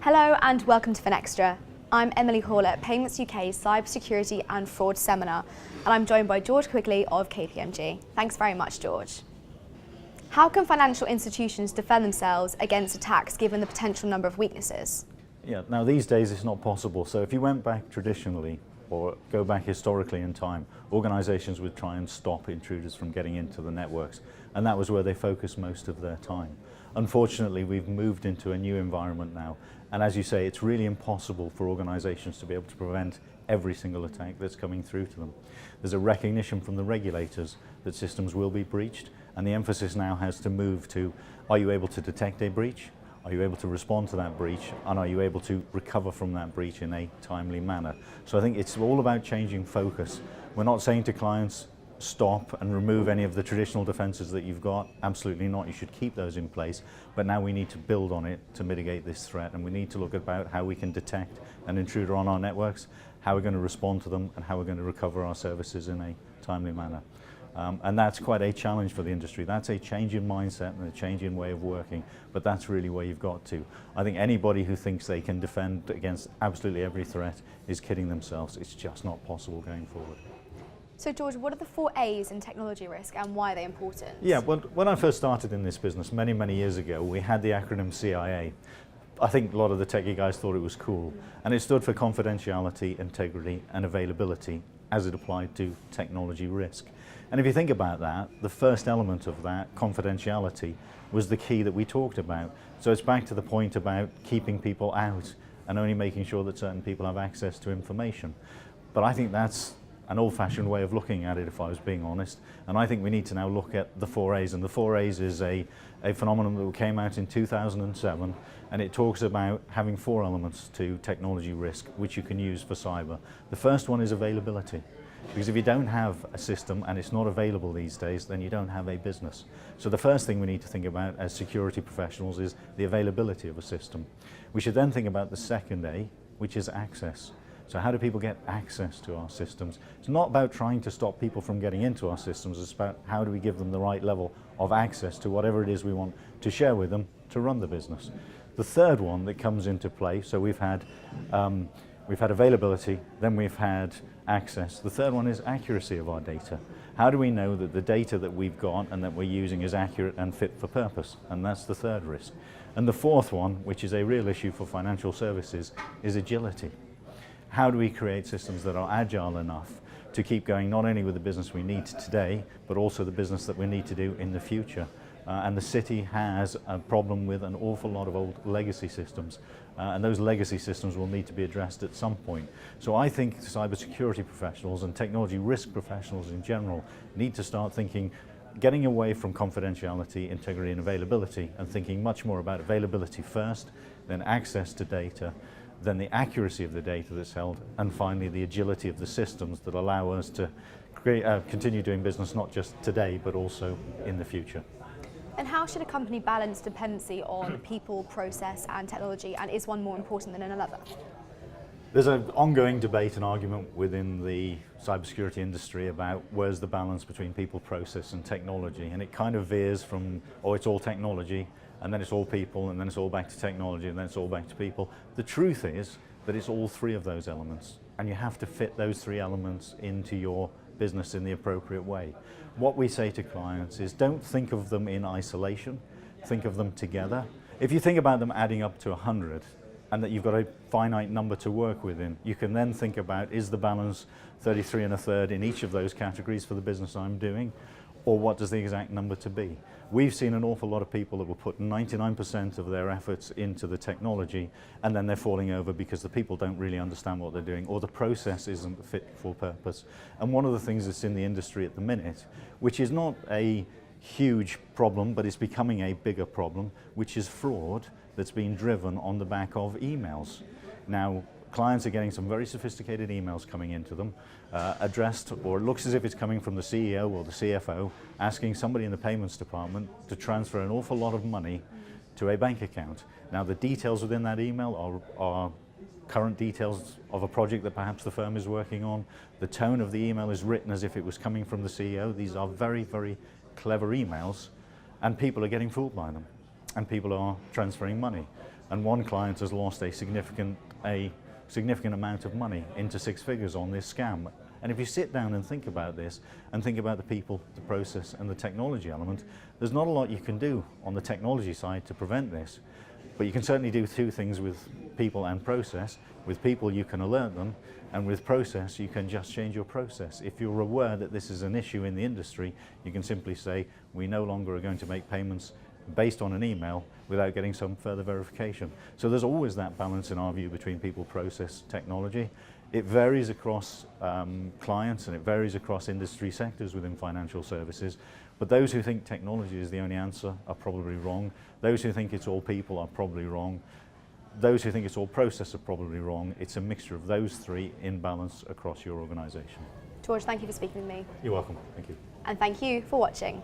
Hello and welcome to Finextra. I'm Emily Hall at Payments UK's Cybersecurity and Fraud Seminar, and I'm joined by George Quigley of KPMG. Thanks very much, George. How can financial institutions defend themselves against attacks given the potential number of weaknesses? Yeah, now these days it's not possible. So if you went back traditionally or go back historically in time, organizations would try and stop intruders from getting into the networks, and that was where they focused most of their time. Unfortunately, we've moved into a new environment now, and as you say, it's really impossible for organizations to be able to prevent every single attack that's coming through to them. There's a recognition from the regulators that systems will be breached, and the emphasis now has to move to, are you able to detect a breach? Are you able to respond to that breach? And are you able to recover from that breach in a timely manner? So I think it's all about changing focus. We're not saying to clients, stop and remove any of the traditional defenses that you've got. Absolutely not. You should keep those in place. But now we need to build on it to mitigate this threat. And we need to look about how we can detect an intruder on our networks, how we're going to respond to them, and how we're going to recover our services in a timely manner. And that's quite a challenge for the industry. That's a change in mindset and a change in way of working, but that's really where you've got to. I think anybody who thinks they can defend against absolutely every threat is kidding themselves. It's just not possible going forward. So George, what are the 4 A's in technology risk and why are they important? Yeah, well, when I first started in this business many, many years ago, we had the acronym CIA. I think a lot of the techie guys thought it was cool, and it stood for confidentiality, integrity, and availability as it applied to technology risk. And if you think about that, the first element of that, confidentiality, was the key that we talked about. So it's back to the point about keeping people out and only making sure that certain people have access to information. But I think that's an old-fashioned way of looking at it, if I was being honest. And I think we need to now look at the 4 A's. And the 4 A's is a phenomenon that came out in 2007, and it talks about having 4 elements to technology risk, which you can use for cyber. The first one is availability. Because if you don't have a system and it's not available these days, then you don't have a business. So the first thing we need to think about as security professionals is the availability of a system. We should then think about the second A, which is access. So how do people get access to our systems? It's not about trying to stop people from getting into our systems, it's about how do we give them the right level of access to whatever it is we want to share with them to run the business. The third one that comes into play, so we've had availability, then we've had access. The third one is accuracy of our data. How do we know that the data that we've got and that we're using is accurate and fit for purpose? And that's the third risk. And the fourth one, which is a real issue for financial services, is agility. How do we create systems that are agile enough to keep going not only with the business we need today, but also the business that we need to do in the future? And the city has a problem with an awful lot of old legacy systems, and those legacy systems will need to be addressed at some point. So I think cybersecurity professionals and technology risk professionals in general need to start thinking, getting away from confidentiality, integrity and availability, and thinking much more about availability first, then access to data, then the accuracy of the data that's held, and finally the agility of the systems that allow us to continue doing business not just today but also in the future. And how should a company balance dependency on people, process and technology, and is one more important than another? There's an ongoing debate and argument within the cybersecurity industry about where's the balance between people, process and technology, and it kind of veers from, oh, it's all technology, and then it's all people, and then it's all back to technology, and then it's all back to people. The truth is that it's all 3 of those elements, and you have to fit those 3 elements into your business in the appropriate way. What we say to clients is don't think of them in isolation, think of them together. If you think about them adding up to 100 and that you've got a finite number to work within, you can then think about, is the balance 33 1/3 in each of those categories for the business I'm doing, or what does the exact number to be? We've seen an awful lot of people that will put 99% of their efforts into the technology and then they're falling over because the people don't really understand what they're doing or the process isn't fit for purpose. And one of the things that's in the industry at the minute, which is not a huge problem but it's becoming a bigger problem, which is fraud that's being driven on the back of emails. Now, clients are getting some very sophisticated emails coming into them, addressed, or it looks as if it's coming from the CEO or the CFO, asking somebody in the payments department to transfer an awful lot of money to a bank account. Now the details within that email are current details of a project that perhaps the firm is working on. The tone of the email is written as if it was coming from the CEO. These are very, very clever emails, and people are getting fooled by them, and people are transferring money. and one client has lost a significant amount of money, into six figures, on this scam. And if you sit down and think about this, and think about the people, the process and the technology element, there's not a lot you can do on the technology side to prevent this. But you can certainly do two things with people and process. With people you can alert them, and with process you can just change your process. If you're aware that this is an issue in the industry, you can simply say, we no longer are going to make payments based on an email without getting some further verification. So there's always that balance in our view between people, process, technology. It varies across clients, and it varies across industry sectors within financial services. But those who think technology is the only answer are probably wrong. Those who think it's all people are probably wrong. Those who think it's all process are probably wrong. It's a mixture of those three in balance across your organisation. George, thank you for speaking with me. You're welcome. Thank you. And thank you for watching.